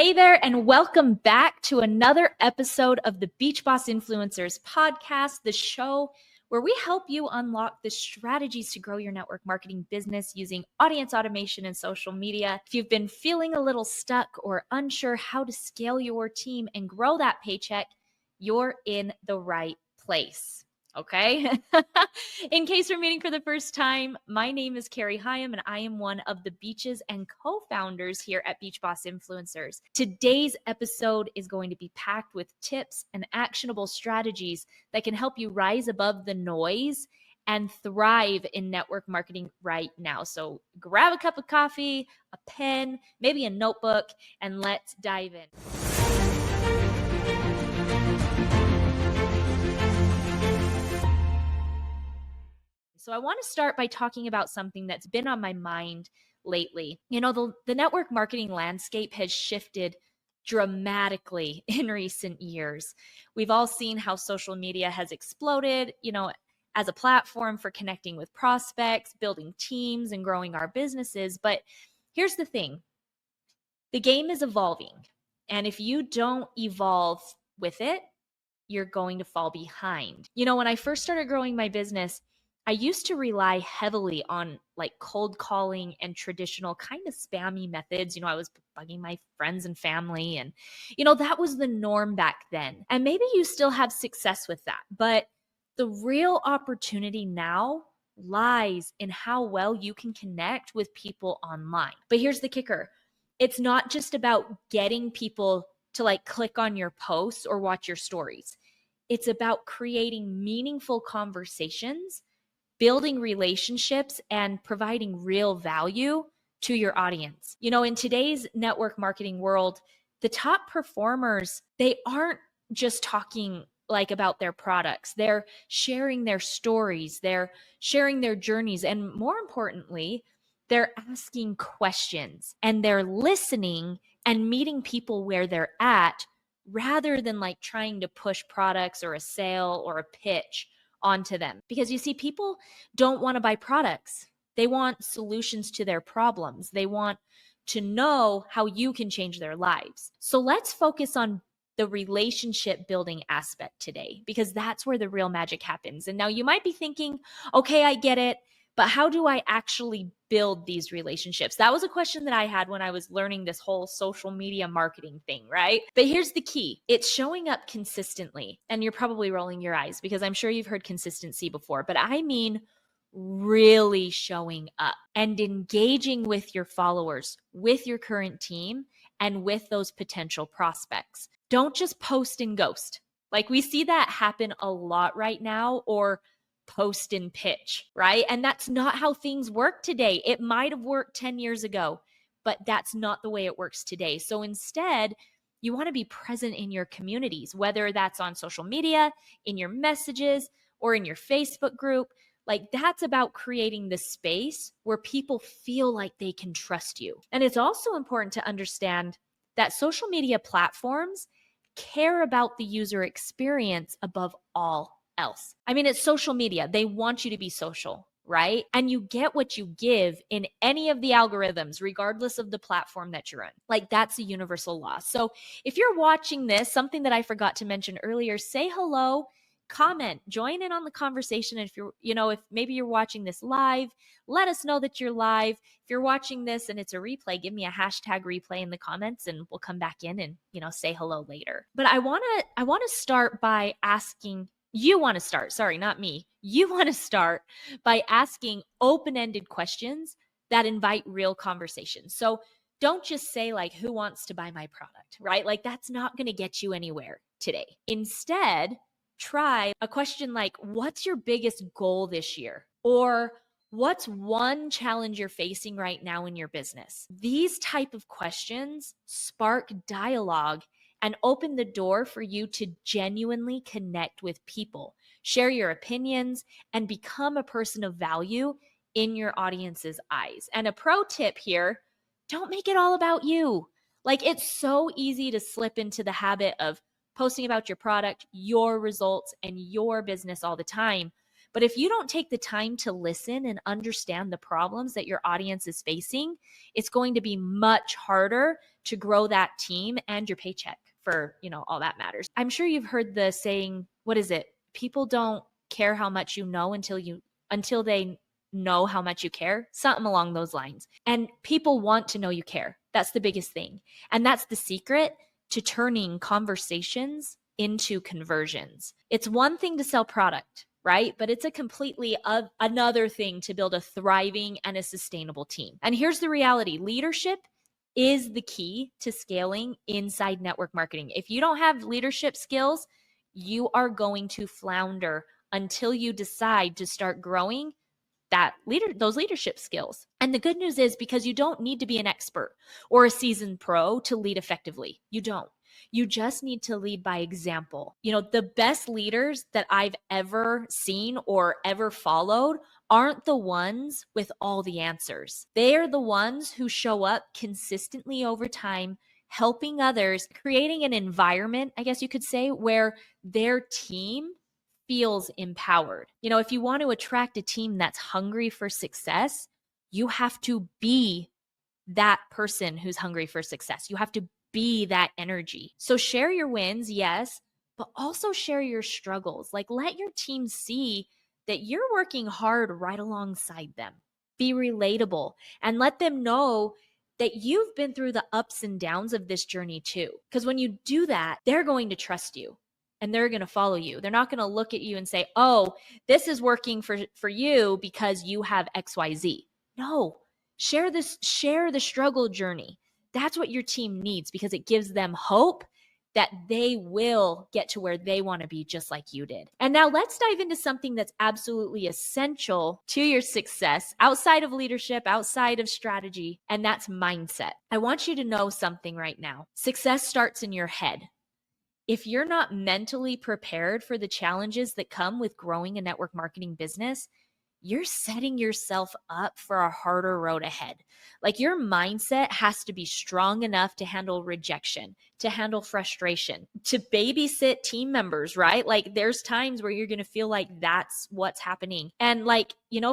Hey there, and welcome back to another episode of the Beach Boss Influencers podcast, the show where we help you unlock the strategies to grow your network marketing business using audience automation and social media. If you've been feeling a little stuck or unsure how to scale your team and grow that paycheck, you're in the right place. Okay. In case you're meeting for the first time, my name is Carrie Hyam, and I am one of the Beaches and co-founders here at Beach Boss Influencers. Today's episode is going to be packed with tips and actionable strategies that can help you rise above the noise and thrive in network marketing right now. So grab a cup of coffee, a pen, maybe a notebook, and let's dive in. So I want to start by talking about something that's been on my mind lately. You know, the network marketing landscape has shifted dramatically in recent years. We've all seen how social media has exploded, as a platform for connecting with prospects, building teams, and growing our businesses. But here's the thing. The game is evolving. And if you don't evolve with it, you're going to fall behind. When I first started growing my business, I used to rely heavily on like cold calling and traditional kind of spammy methods. I was bugging my friends and family, and, that was the norm back then. And maybe you still have success with that, but the real opportunity now lies in how well you can connect with people online. But here's the kicker. It's not just about getting people to like click on your posts or watch your stories. It's about creating meaningful conversations, building relationships, and providing real value to your audience. In today's network marketing world, the top performers, they aren't just talking like about their products. They're sharing their stories, they're sharing their journeys, and more importantly, they're asking questions and they're listening and meeting people where they're at rather than like trying to push products or a sale or a pitch onto them. Because you see, people don't want to buy products. They want solutions to their problems. They want to know how you can change their lives. So let's focus on the relationship building aspect today, because that's where the real magic happens. And now you might be thinking, okay, I get it, but how do I actually build these relationships? That was a question that I had when I was learning this whole social media marketing thing, right? But here's the key. It's showing up consistently. And you're probably rolling your eyes because I'm sure you've heard consistency before, but I mean really showing up and engaging with your followers, with your current team, and with those potential prospects. Don't just post and ghost. Like we see that happen a lot right now, or post and pitch, right? And that's not how things work today. It might have worked 10 years ago, but that's not the way it works today. So instead, you want to be present in your communities, whether that's on social media, in your messages, or in your Facebook group. Like that's about creating the space where people feel like they can trust you. And it's also important to understand that social media platforms care about the user experience above all else. I mean, it's social media. They want you to be social, right? And you get what you give in any of the algorithms, regardless of the platform that you're in. Like that's a universal law. So if you're watching this, something that I forgot to mention earlier, say hello, comment, join in on the conversation. And if maybe you're watching this live, let us know that you're live. If you're watching this and it's a replay, give me a hashtag replay in the comments and we'll come back in and, say hello later. But I want to start by asking, you want to start, sorry, not me. You want to start by asking open-ended questions that invite real conversations. So don't just say like, who wants to buy my product, right? Like that's not going to get you anywhere today. Instead, try a question like, what's your biggest goal this year? Or what's one challenge you're facing right now in your business? These type of questions spark dialogue and open the door for you to genuinely connect with people, share your opinions, and become a person of value in your audience's eyes. And a pro tip here, don't make it all about you. Like it's so easy to slip into the habit of posting about your product, your results, and your business all the time. But if you don't take the time to listen and understand the problems that your audience is facing, it's going to be much harder to grow that team and your paycheck for, all that matters. I'm sure you've heard the saying, what is it? People don't care how much you know until they know how much you care, something along those lines. And people want to know you care. That's the biggest thing. And that's the secret to turning conversations into conversions. It's one thing to sell product, right? But it's a completely another thing to build a thriving and a sustainable team. And here's the reality: leadership is the key to scaling inside network marketing. If you don't have leadership skills, you are going to flounder until you decide to start growing those leadership skills. And the good news is, because you don't need to be an expert or a seasoned pro to lead effectively. You don't. You just need to lead by example. The best leaders that I've ever seen or ever followed aren't the ones with all the answers. They are the ones who show up consistently over time, helping others, creating an environment, I guess you could say, where their team feels empowered. If you want to attract a team that's hungry for success, you have to be that person who's hungry for success. You have to be that energy. So share your wins, yes, but also share your struggles. Like, let your team see that you're working hard right alongside them. Be relatable and let them know that you've been through the ups and downs of this journey too. Because when you do that, they're going to trust you and they're going to follow you. They're not going to look at you and say, oh, this is working for you because you have XYZ. No, share the struggle journey. That's what your team needs, because it gives them hope that they will get to where they want to be, just like you did. And now let's dive into something that's absolutely essential to your success outside of leadership, outside of strategy, and that's mindset. I want you to know something right now. Success starts in your head. If you're not mentally prepared for the challenges that come with growing a network marketing business, you're setting yourself up for a harder road ahead. Like, your mindset has to be strong enough to handle rejection, to handle frustration, to babysit team members, right? Like, there's times where you're going to feel like that's what's happening. And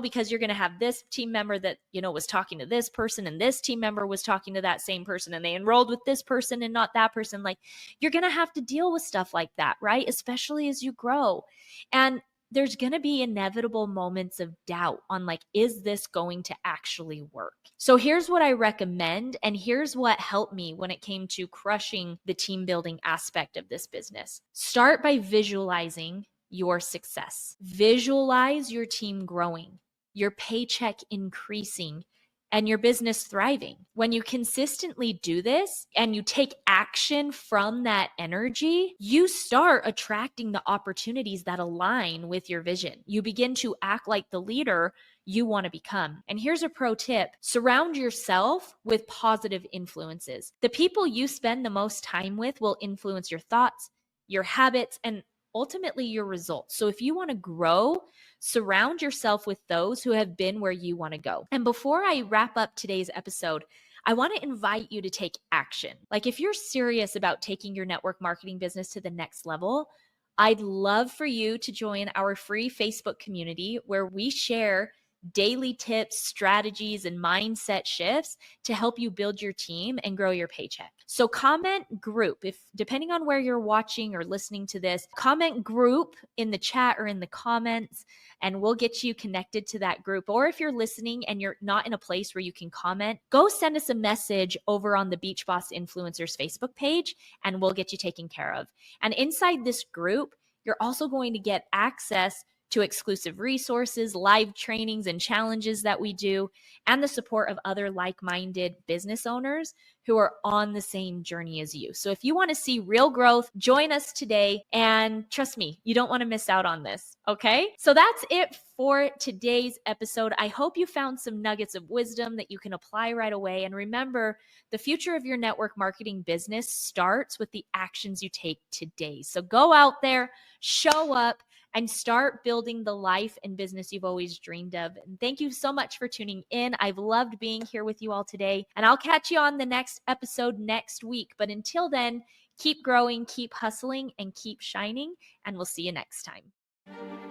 because you're going to have this team member that, was talking to this person, and this team member was talking to that same person, and they enrolled with this person and not that person. Like, you're going to have to deal with stuff like that, right? Especially as you grow. And there's going to be inevitable moments of doubt on, is this going to actually work? So here's what I recommend, and here's what helped me when it came to crushing the team building aspect of this business. Start by visualizing your success. Visualize your team growing, your paycheck increasing, and your business thriving. When you consistently do this and you take action from that energy, you start attracting the opportunities that align with your vision. You begin to act like the leader you want to become. And here's a pro tip: surround yourself with positive influences. The people you spend the most time with will influence your thoughts, your habits, and ultimately your results. So if you want to grow, surround yourself with those who have been where you want to go. And before I wrap up today's episode, I want to invite you to take action. Like, if you're serious about taking your network marketing business to the next level, I'd love for you to join our free Facebook community where we share daily tips, strategies, and mindset shifts to help you build your team and grow your paycheck. So comment group, if depending on where you're watching or listening to this, comment group in the chat or in the comments, and we'll get you connected to that group. Or if you're listening and you're not in a place where you can comment, go send us a message over on the Beach Boss Influencers Facebook page, and we'll get you taken care of. And inside this group, you're also going to get access to exclusive resources, live trainings and challenges that we do, and the support of other like-minded business owners who are on the same journey as you. So if you want to see real growth, join us today. And trust me, you don't want to miss out on this, okay? So that's it for today's episode. I hope you found some nuggets of wisdom that you can apply right away. And remember, the future of your network marketing business starts with the actions you take today. So go out there, show up, and start building the life and business you've always dreamed of. And thank you so much for tuning in. I've loved being here with you all today, and I'll catch you on the next episode next week. But until then, keep growing, keep hustling, and keep shining, and we'll see you next time.